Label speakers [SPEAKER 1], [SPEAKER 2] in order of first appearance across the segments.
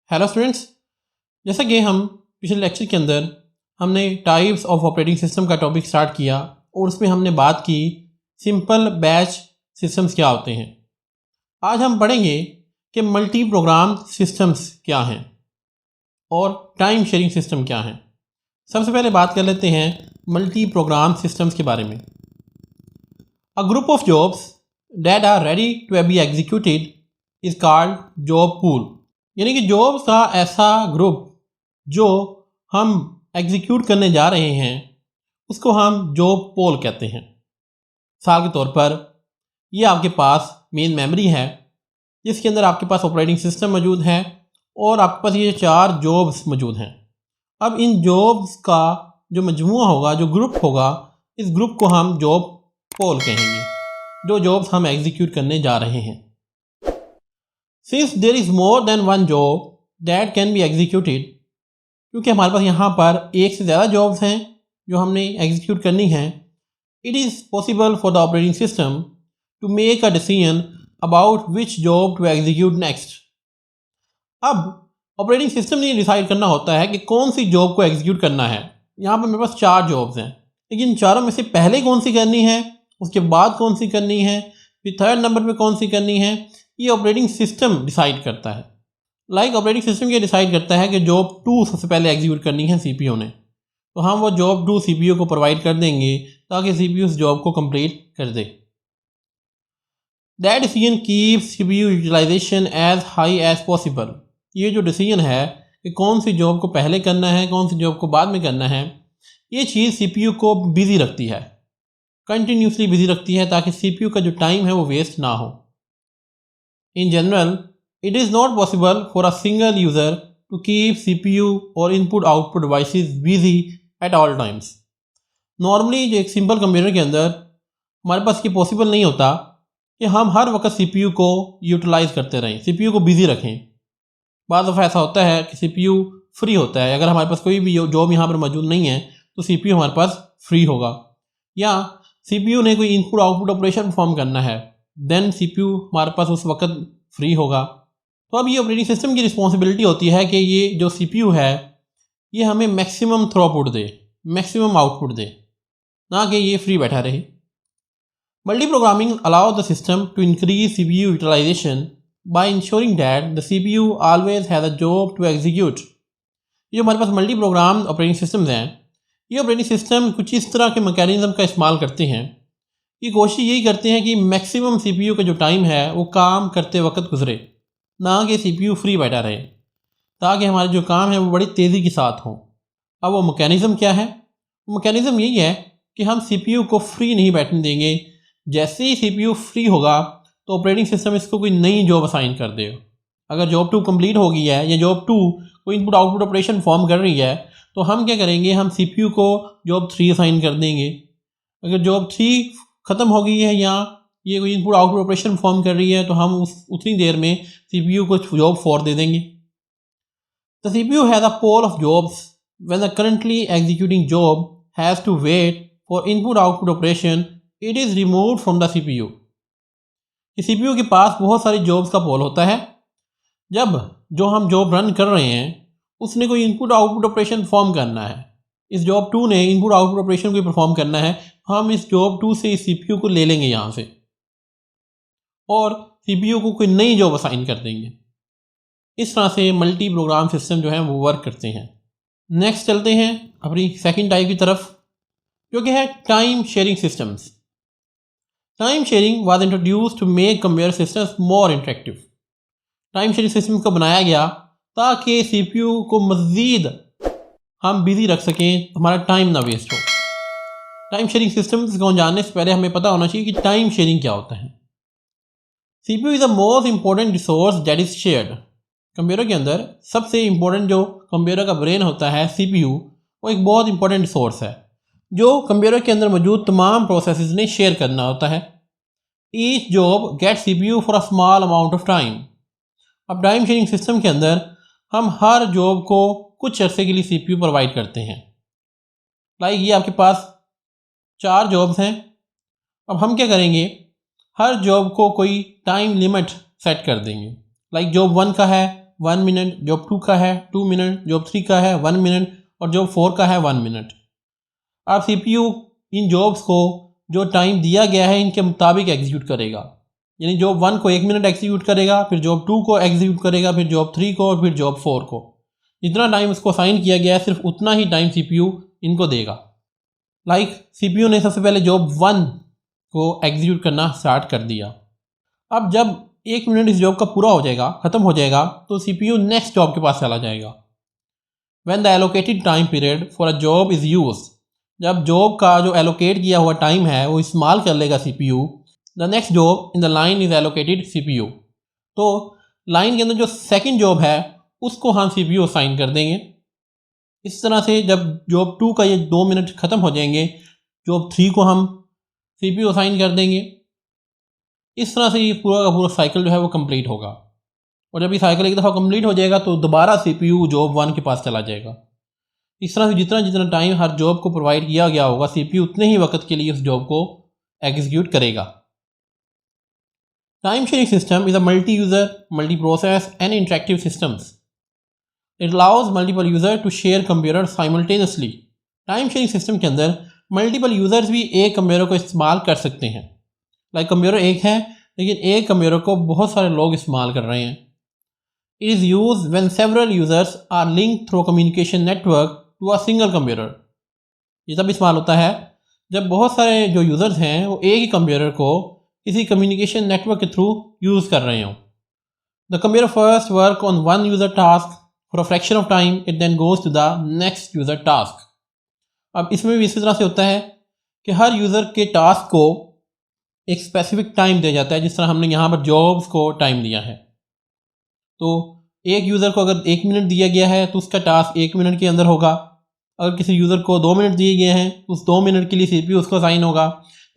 [SPEAKER 1] Hello students, जैसा कि हम पिछले लेक्चर के अंदर हमने टाइप्स ऑफ ऑपरेटिंग सिस्टम का टॉपिक स्टार्ट किया और उसमें हमने बात की सिंपल बैच सिस्टम्स क्या होते हैं। आज हम पढ़ेंगे कि मल्टी प्रोग्राम सिस्टम्स क्या हैं और टाइम शेयरिंग सिस्टम क्या हैं। सबसे पहले बात कर लेते हैं मल्टी प्रोग्राम सिस्टम्स के बारे में। A group of jobs that are ready to be executed is called job pool. यानी कि जॉब्स का ऐसा ग्रुप जो हम एग्जीक्यूट करने जा रहे हैं उसको हम जॉब पोल कहते हैं। मिसाल के तौर पर ये आपके पास मेन मेमोरी है जिसके अंदर आपके पास ऑपरेटिंग सिस्टम मौजूद है और आपके पास ये 4 जॉब्स मौजूद हैं। अब इन जॉब्स का जो मजमूआ होगा, जो ग्रुप होगा, इस ग्रुप को हम जॉब पोल कहेंगे, जो जॉब्स हम एग्जीक्यूट करने जा रहे हैं। Since there is more than one job that can be executed, क्योंकि हमारे पास यहाँ पर एक से ज़्यादा जॉब्स हैं जो हमने एग्जीक्यूट करनी हैं, it is possible for the operating system to make a decision about which job to execute next. अब ऑपरेटिंग सिस्टम ने डिसाइड करना होता है कि कौन सी जॉब को एग्जीक्यूट करना है। यहाँ पर मेरे पास 4 जॉब्स हैं, लेकिन चारों में से पहले कौन सी करनी है, उसके बाद कौन सी करनी है, फिर थर्ड नंबर पे कौन सी करनी है, ये ऑपरेटिंग सिस्टम डिसाइड करता है। ऑपरेटिंग सिस्टम ये डिसाइड करता है कि जॉब 2 सबसे पहले एग्जीक्यूट करनी है सीपीयू ने, तो हम वो जॉब 2 सीपीयू को प्रोवाइड कर देंगे ताकि सीपीयू उस जॉब को कंप्लीट कर दे। That decision keep CPU utilization as high as possible. ये जो डिसीजन है कि कौन सी जॉब को पहले करना है, कौन सी जॉब को बाद में करना है, ये चीज़ सीपीयू को बिजी रखती है, कंटिन्यूसली बिजी रखती है ताकि सीपीयू का जो टाइम है वो वेस्ट ना हो। In general, it is not possible for a single user to keep CPU or input-output devices busy at all times. Normally जो एक सिंपल कंप्यूटर के अंदर हमारे पास ये पॉसिबल नहीं होता कि हम हर वक्त CPU को यूटिलाइज़ करते रहें, CPU को बिजी रखें। बाद दफ़ा ऐसा होता है कि CPU फ्री होता है, अगर हमारे पास कोई भी जॉब यहाँ पर मौजूद नहीं है तो CPU हमारे पास फ्री होगा, या CPU ने कोई इनपुट आउटपुट ऑपरेशन परफॉर्म करना है, देन CPU हमारे पास उस वक्त फ्री होगा। तो अब ये ऑपरेटिंग सिस्टम की रिस्पॉन्सिबिलिटी होती है कि ये जो CPU है ये हमें मैक्सिमम थ्रूपुट दे, मैक्सिमम आउटपुट दे, ना कि ये फ्री बैठा रहे। Multi programming allow the system to increase CPU utilisation by ensuring that the CPU always has a job to execute. ये हमारे पास मल्टी प्रोग्राम ऑपरेटिंग सिस्टम्स हैं, ये ऑपरेटिंग सिस्टम कुछ इस तरह के मैकेनिज्म का इस्तेमाल करते हैं, ये कोशिश यही करते हैं कि मैक्सिमम CPU का जो टाइम है वो काम करते वक्त गुजरे, ना कि CPU फ्री बैठा रहे, ताकि हमारे जो काम है वो बड़ी तेज़ी के साथ हों। अब वो मैकेनिज़्म क्या है? वो मैकेनिज़्म यही है कि हम CPU को फ्री नहीं बैठने देंगे। जैसे ही CPU फ्री होगा तो ऑपरेटिंग सिस्टम इसको कोई नई जॉब असाइन कर देगा। अगर जॉब 2 कंप्लीट हो गई है या जॉब 2 कोई इनपुट आउटपुट ऑपरेशन फॉर्म कर रही है तो हम क्या करेंगे, हम CPU को जॉब 3 असाइन कर देंगे। अगर जॉब 3 ख़त्म हो गई है या ये कोई इनपुट आउटपुट ऑपरेशन फॉर्म कर रही है तो हम उतनी देर में CPU को जॉब 4 दे देंगे। The CPU has a pool of jobs when the currently executing job has to wait for input output operation it is removed from the CPU। CPU के पास बहुत सारी जॉब्स का पोल होता है। जब जो हम जॉब रन कर रहे हैं उसने कोई इनपुट आउटपुट ऑपरेशन फॉर्म करना है, इस जॉब 2 ने इनपुट आउटपुट ऑपरेशन को परफॉर्म करना है, हम इस जॉब 2 से इस CPU को ले लेंगे यहाँ से और CPU को कोई नई जॉब असाइन कर देंगे। इस तरह से मल्टी प्रोग्राम सिस्टम जो है वो वर्क करते हैं। नेक्स्ट चलते हैं अपनी सेकंड टाइप की तरफ, जो कि है time sharing systems. Time sharing was introduced to make computer systems more interactive. Time sharing system को बनाया गया ताकि CPU को मज़ीद हम बिजी रख सकें, हमारा टाइम ना वेस्ट हो। टाइम शेयरिंग सिस्टम्स को जानने से पहले हमें पता होना चाहिए कि टाइम शेयरिंग क्या होता है। CPU is the most important resource that is shared. Computer के अंदर सबसे इंपॉर्टेंट जो कंप्यूटर का ब्रेन होता है CPU, वो एक बहुत इंपॉर्टेंट रिसोर्स है जो कंप्यूटर के अंदर मौजूद तमाम प्रोसेसेस ने शेयर करना होता है। Each job get CPU for a small amount of time. अब टाइम शेयरिंग सिस्टम के अंदर हम हर जॉब को कुछ अरसे के लिए CPU प्रोवाइड करते हैं। ये आपके पास 4 जॉब्स हैं। अब हम क्या करेंगे, हर जॉब को कोई टाइम लिमिट सेट कर देंगे। जॉब 1 का है 1 मिनट, जॉब 2 का है 2 मिनट, जॉब 3 का है 1 मिनट और जॉब 4 का है 1 मिनट। अब CPU इन जॉब्स को जो टाइम दिया गया है इनके मुताबिक एग्जीक्यूट करेगा। यानी जॉब 1 को 1 मिनट एग्जीक्यूट करेगा, फिर जॉब 2 को एग्जीक्यूट करेगा, फिर जॉब 3 को और फिर जॉब 4 को। जितना टाइम उसको असाइन किया गया है सिर्फ उतना ही टाइम CPU इनको देगा। CPU ने सबसे पहले जॉब 1 को एग्जीक्यूट करना स्टार्ट कर दिया। अब जब 1 मिनट इस जॉब का पूरा हो जाएगा, ख़त्म हो जाएगा, तो CPU नेक्स्ट जॉब के पास चला जाएगा। When the allocated time period for a job is used, जब जॉब का जो एलोकेट किया हुआ टाइम है वो इस्तेमाल कर लेगा CPU, the next job in the line is allocated CPU। तो लाइन के अंदर जो सेकंड जॉब है उसको हम CPU असाइन कर देंगे। इस तरह से जब जॉब 2 का ये 2 मिनट ख़त्म हो जाएंगे, जॉब 3 को हम CPU असाइन कर देंगे। इस तरह से ये पूरा का पूरा साइकिल जो है वो कंप्लीट होगा। और जब ये साइकिल एक दफ़ा कंप्लीट हो जाएगा तो दोबारा CPU जॉब 1 के पास चला जाएगा। इस तरह से जितना जितना टाइम हर जॉब को प्रोवाइड किया गया होगा CPU उतने ही वक्त के लिए उस जॉब को एग्जीक्यूट करेगा। Time sharing system is a multi user, multi process and interactive systems. It allows multiple user to share computer simultaneously. Time sharing system के अंदर मल्टीपल यूज़र्स भी एक कंप्यूटर को इस्तेमाल कर सकते हैं। कंप्यूटर एक है लेकिन एक कंप्यूटर को बहुत सारे लोग इस्तेमाल कर रहे हैं। It is used when several users are linked through communication network to a single computer। ये तब इस्तेमाल होता है जब बहुत सारे जो यूज़र्स हैं वो एक ही कंप्यूटर को किसी कम्युनिकेशन नेटवर्क के थ्रू यूज़ कर रहे हों। The computer first work on one user task for a fraction of time, it then goes to the next user task. अब इसमें भी इसी तरह से होता है कि हर यूज़र के टास्क को एक स्पेसिफिक टाइम दिया जाता है, जिस तरह हमने यहाँ पर जॉब्स को टाइम दिया है। तो एक यूज़र को अगर 1 मिनट दिया गया है तो उसका टास्क 1 मिनट के अंदर होगा। अगर किसी यूज़र को 2 मिनट दिए गए हैं तो उस 2 मिनट के लिए CPU उसको असाइन होगा।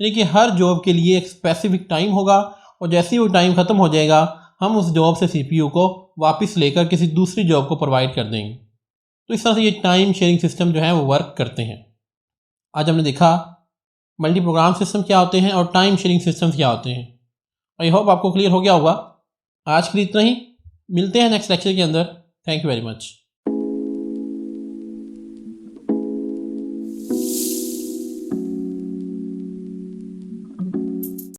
[SPEAKER 1] यानी कि हर जॉब के लिए एक स्पेसिफिक टाइम होगा और जैसे ही वो टाइम ख़त्म हो जाएगा हम उस जॉब से CPU को वापस लेकर किसी दूसरी जॉब को प्रोवाइड कर देंगे। तो इस तरह से ये टाइम शेयरिंग सिस्टम जो है वो वर्क करते हैं। आज हमने देखा मल्टी प्रोग्राम सिस्टम क्या होते हैं और टाइम शेयरिंग सिस्टम क्या होते हैं। आई होप आपको क्लियर हो गया होगा। आज के लिए इतना ही, मिलते हैं नेक्स्ट लेक्चर के अंदर। Thank you very much.